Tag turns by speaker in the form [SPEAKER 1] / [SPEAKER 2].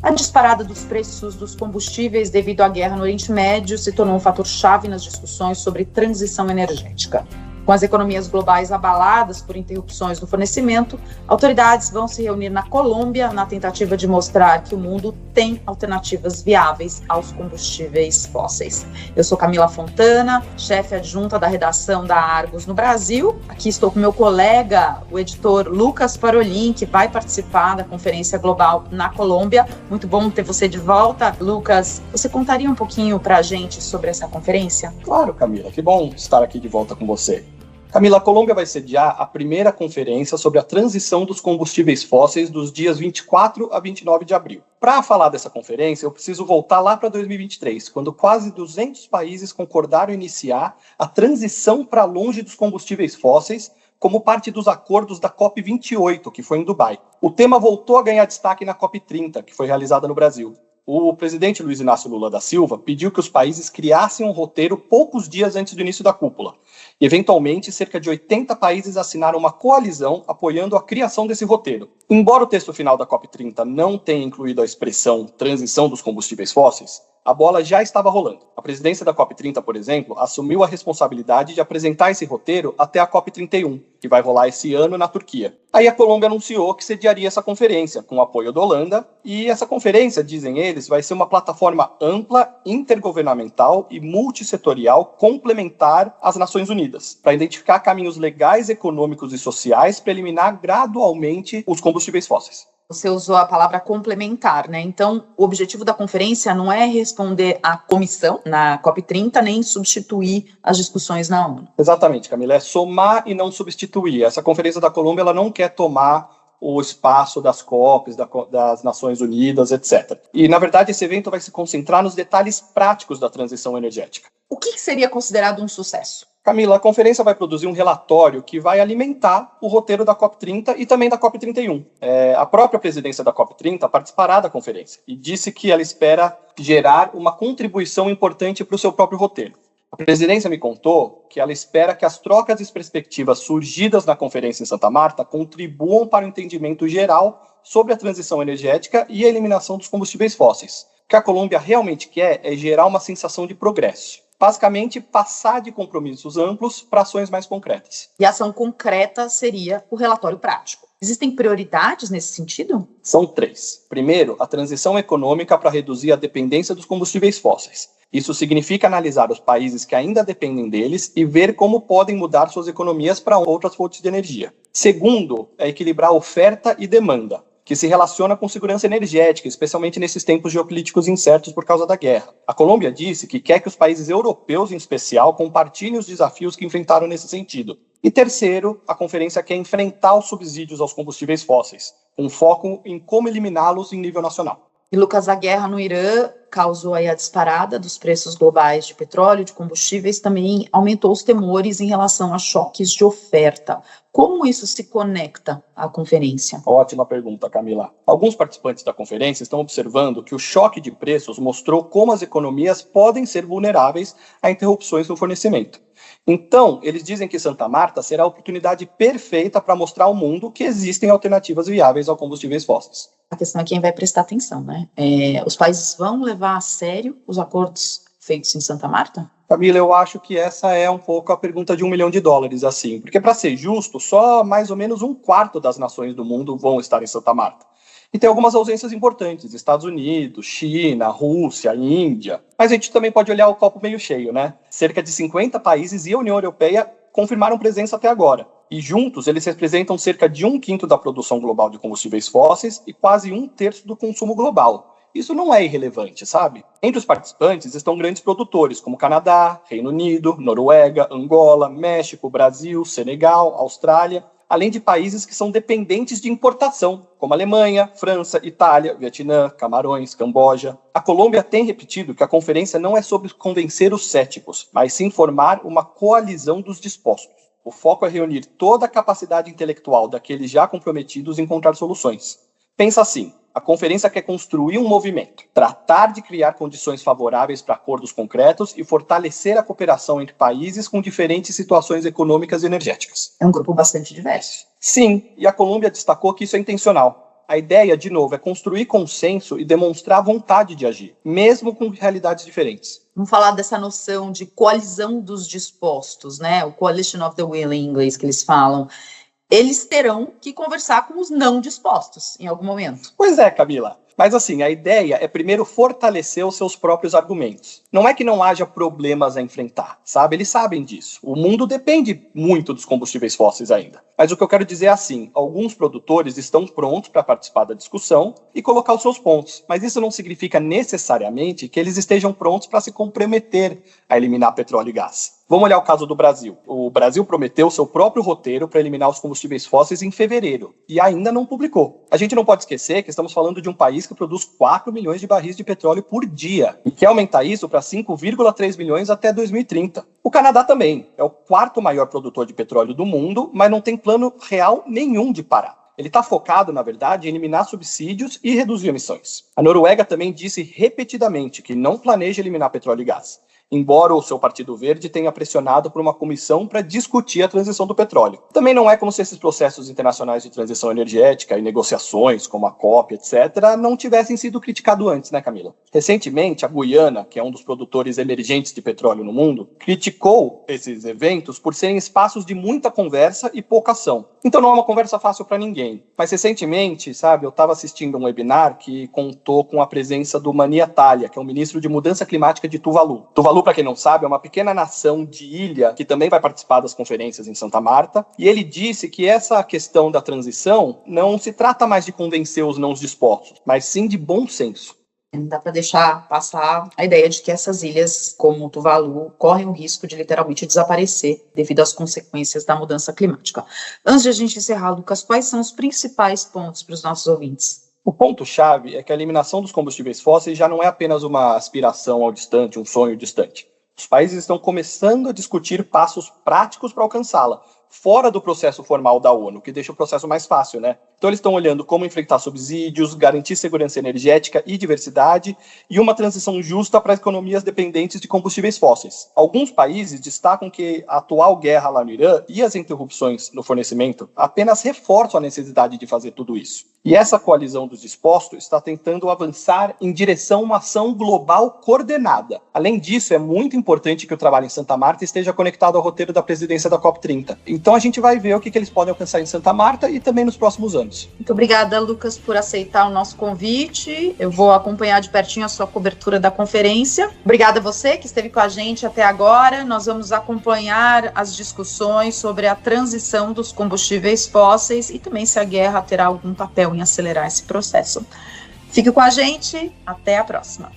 [SPEAKER 1] A disparada dos preços dos combustíveis devido à guerra no Oriente Médio se tornou um fator-chave nas discussões sobre transição energética. Com as economias globais abaladas por interrupções no fornecimento, autoridades vão se reunir na Colômbia na tentativa de mostrar que o mundo tem alternativas viáveis aos combustíveis fósseis. Eu sou Camila Fontana, chefe adjunta da redação da Argos no Brasil. Aqui estou com meu colega, o editor Lucas Parolin, que vai participar da Conferência Global na Colômbia. Muito bom ter você de volta. Lucas, você contaria um pouquinho para a gente sobre essa conferência?
[SPEAKER 2] Claro, Camila, que bom estar aqui de volta com você. Camila, a Colômbia vai sediar a primeira conferência sobre a transição dos combustíveis fósseis dos dias 24 a 29 de abril. Para falar dessa conferência, eu preciso voltar lá para 2023, quando quase 200 países concordaram iniciar a transição para longe dos combustíveis fósseis, como parte dos acordos da COP28, que foi em Dubai. O tema voltou a ganhar destaque na COP30, que foi realizada no Brasil. O presidente Luiz Inácio Lula da Silva pediu que os países criassem um roteiro poucos dias antes do início da cúpula. E, eventualmente, cerca de 80 países assinaram uma coalizão apoiando a criação desse roteiro. Embora o texto final da COP30 não tenha incluído a expressão transição dos combustíveis fósseis, a bola já estava rolando. A presidência da COP30, por exemplo, assumiu a responsabilidade de apresentar esse roteiro até a COP31, que vai rolar esse ano na Turquia. Aí a Colômbia anunciou que sediaria essa conferência, com o apoio da Holanda, e essa conferência, dizem eles, vai ser uma plataforma ampla, intergovernamental e multissetorial complementar às Nações Unidas, para identificar caminhos legais, econômicos e sociais para eliminar gradualmente os combustíveis fósseis.
[SPEAKER 1] Você usou a palavra complementar, né? Então, o objetivo da conferência não é responder à comissão na COP30, nem substituir as discussões na ONU.
[SPEAKER 2] Exatamente, Camila. É somar e não substituir. Essa conferência da Colômbia ela não quer tomar o espaço das COPs, das Nações Unidas, etc. E, na verdade, esse evento vai se concentrar nos detalhes práticos da transição energética.
[SPEAKER 1] O que seria considerado um sucesso?
[SPEAKER 2] Camila, a conferência vai produzir um relatório que vai alimentar o roteiro da COP30 e também da COP31. A própria presidência da COP30 participará da conferência e disse que ela espera gerar uma contribuição importante para o seu próprio roteiro. A presidência me contou que ela espera que as trocas de perspectivas surgidas na conferência em Santa Marta contribuam para o entendimento geral sobre a transição energética e a eliminação dos combustíveis fósseis. O que a Colômbia realmente quer é gerar uma sensação de progresso. Basicamente, passar de compromissos amplos para ações mais concretas.
[SPEAKER 1] E a ação concreta seria o relatório prático. Existem prioridades nesse sentido?
[SPEAKER 2] São 3. Primeiro, a transição econômica para reduzir a dependência dos combustíveis fósseis. Isso significa analisar os países que ainda dependem deles e ver como podem mudar suas economias para outras fontes de energia. Segundo, é equilibrar oferta e demanda, que se relaciona com segurança energética, especialmente nesses tempos geopolíticos incertos por causa da guerra. A Colômbia disse que quer que os países europeus, em especial, compartilhem os desafios que enfrentaram nesse sentido. E terceiro, a conferência quer enfrentar os subsídios aos combustíveis fósseis, com foco em como eliminá-los em nível nacional.
[SPEAKER 1] E, Lucas, a guerra no Irã causou aí a disparada dos preços globais de petróleo e de combustíveis, também aumentou os temores em relação a choques de oferta. Como isso se conecta à conferência?
[SPEAKER 2] Ótima pergunta, Camila. Alguns participantes da conferência estão observando que o choque de preços mostrou como as economias podem ser vulneráveis a interrupções no fornecimento. Então, eles dizem que Santa Marta será a oportunidade perfeita para mostrar ao mundo que existem alternativas viáveis aos combustíveis fósseis.
[SPEAKER 1] A questão é quem vai prestar atenção, né? Os países vão levar a sério os acordos feitos em Santa Marta?
[SPEAKER 2] Camila, eu acho que essa é um pouco a pergunta de $1 milhão, assim. Porque, para ser justo, só mais ou menos 1/4 das nações do mundo vão estar em Santa Marta. E tem algumas ausências importantes, Estados Unidos, China, Rússia, Índia. Mas a gente também pode olhar o copo meio cheio, né? Cerca de 50 países e a União Europeia confirmaram presença até agora. E juntos eles representam cerca de 1/5 da produção global de combustíveis fósseis e quase 1/3 do consumo global. Isso não é irrelevante, sabe? Entre os participantes estão grandes produtores como Canadá, Reino Unido, Noruega, Angola, México, Brasil, Senegal, Austrália, além de países que são dependentes de importação, como Alemanha, França, Itália, Vietnã, Camarões, Camboja. A Colômbia tem repetido que a conferência não é sobre convencer os céticos, mas sim formar uma coalizão dos dispostos. O foco é reunir toda a capacidade intelectual daqueles já comprometidos em encontrar soluções. Pensa assim, a conferência quer construir um movimento, tratar de criar condições favoráveis para acordos concretos e fortalecer a cooperação entre países com diferentes situações econômicas e energéticas.
[SPEAKER 1] É um grupo bastante diverso.
[SPEAKER 2] Sim, e a Colômbia destacou que isso é intencional. A ideia, de novo, é construir consenso e demonstrar vontade de agir, mesmo com realidades diferentes.
[SPEAKER 1] Vamos falar dessa noção de coalizão dos dispostos, né? O coalition of the will em inglês que eles falam. Eles terão que conversar com os não dispostos em algum momento.
[SPEAKER 2] Pois é, Camila. Mas assim, a ideia é primeiro fortalecer os seus próprios argumentos. Não é que não haja problemas a enfrentar, sabe? Eles sabem disso. O mundo depende muito dos combustíveis fósseis ainda. Mas o que eu quero dizer é assim, alguns produtores estão prontos para participar da discussão e colocar os seus pontos. Mas isso não significa necessariamente que eles estejam prontos para se comprometer a eliminar petróleo e gás. Vamos olhar o caso do Brasil. O Brasil prometeu seu próprio roteiro para eliminar os combustíveis fósseis em fevereiro e ainda não publicou. A gente não pode esquecer que estamos falando de um país que produz 4 milhões de barris de petróleo por dia e quer aumentar isso para 5,3 milhões até 2030. O Canadá também é o quarto maior produtor de petróleo do mundo, mas não tem plano real nenhum de parar. Ele está focado, na verdade, em eliminar subsídios e reduzir emissões. A Noruega também disse repetidamente que não planeja eliminar petróleo e gás, embora o seu Partido Verde tenha pressionado por uma comissão para discutir a transição do petróleo. Também não é como se esses processos internacionais de transição energética e negociações, como a COP, etc., não tivessem sido criticados antes, né, Camila? Recentemente, a Guiana, que é um dos produtores emergentes de petróleo no mundo, criticou esses eventos por serem espaços de muita conversa e pouca ação. Então não é uma conversa fácil para ninguém. Mas recentemente, sabe, eu estava assistindo um webinar que contou com a presença do Mani Atalya, que é o ministro de Mudança Climática de Tuvalu. Tuvalu, para quem não sabe, é uma pequena nação de ilha que também vai participar das conferências em Santa Marta. E ele disse que essa questão da transição não se trata mais de convencer os não dispostos, mas sim de bom senso.
[SPEAKER 1] Não dá para deixar passar a ideia de que essas ilhas, como Tuvalu, correm o risco de literalmente desaparecer devido às consequências da mudança climática. Antes de a gente encerrar, Lucas, quais são os principais pontos para os nossos ouvintes?
[SPEAKER 2] O ponto-chave é que a eliminação dos combustíveis fósseis já não é apenas uma aspiração ao distante, um sonho distante. Os países estão começando a discutir passos práticos para alcançá-la, fora do processo formal da ONU, que deixa o processo mais fácil, né? Então eles estão olhando como enfrentar subsídios, garantir segurança energética e diversidade e uma transição justa para economias dependentes de combustíveis fósseis. Alguns países destacam que a atual guerra lá no Irã e as interrupções no fornecimento apenas reforçam a necessidade de fazer tudo isso. E essa coalizão dos dispostos está tentando avançar em direção a uma ação global coordenada. Além disso, é muito importante que o trabalho em Santa Marta esteja conectado ao roteiro da presidência da COP30. Então a gente vai ver o que eles podem alcançar em Santa Marta e também nos próximos anos.
[SPEAKER 1] Muito obrigada, Lucas, por aceitar o nosso convite. Eu vou acompanhar de pertinho a sua cobertura da conferência. Obrigada a você que esteve com a gente até agora. Nós vamos acompanhar as discussões sobre a transição dos combustíveis fósseis e também se a guerra terá algum papel em acelerar esse processo. Fique com a gente, até a próxima.